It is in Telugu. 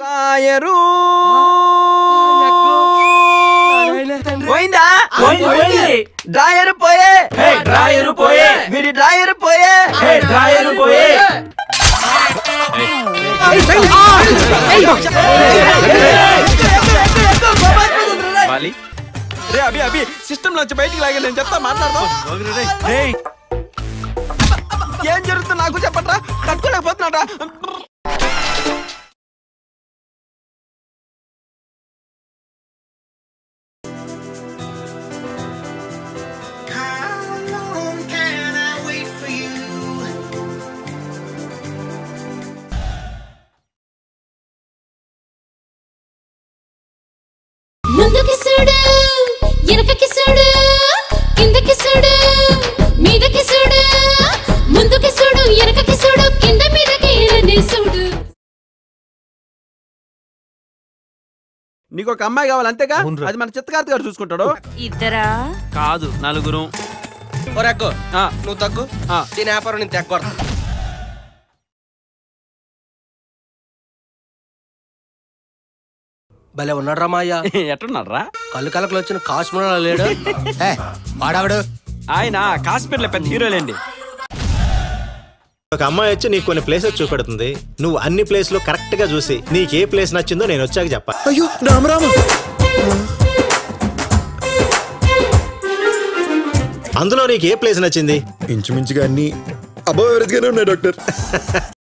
రాయరు పోయిందా డ్రాయరు పోయే డ్రాయరు పోయే వీడి డ్రాయరు పోయే డ్రాయరు పోయే రే అభి అభి సిస్టమ్ నుంచి బయటికి లాగే నేను చెప్తా మాట్లాడదాం ఏం జరుగుతుంది నాకు చెప్పట్రా తట్టుకోలేకపోతున్నాడా ముందుకి చూడు వెనకకి చూడు కిందకి చూడు మీదకి చూడు ముందుకి చూడు వెనకకి చూడు కింద మీదకి చూడు. నీకు ఒక అమ్మాయి కావాలి అంతేగా అది మన చిత్తకార్తి గారు చూసుకుంటాడు. ఇద్దరా కాదు నలుగురు. ఒరెక్కు నువ్వు తగ్గు దీని వ్యాపారం నేను తెగ్గొడతా. భలే ఉన్నాడు రా మాయ్య. ఎట్టున్నాడు రా కళ్ళు కలకలు వచ్చిన కాశ్మీర్ లేడు వాడావిడు. ఆయన కాశ్మీర్లో పెద్ద హీరోలేండి. ఒక అమ్మాయి వచ్చి నీకు కొన్ని ప్లేసెస్ చూపెడుతుంది. నువ్వు అన్ని ప్లేస్ లో కరెక్ట్ గా చూసి నీకు ఏ ప్లేస్ నచ్చిందో నేను వచ్చాక చెప్పా. అయ్యో రామరామ అందులో నీకు ఏ ప్లేస్ నచ్చింది? ఇంచుమించుగా అన్ని అబౌవ్ ఎవరేజ్ గానే ఉన్నాయి డాక్టర్.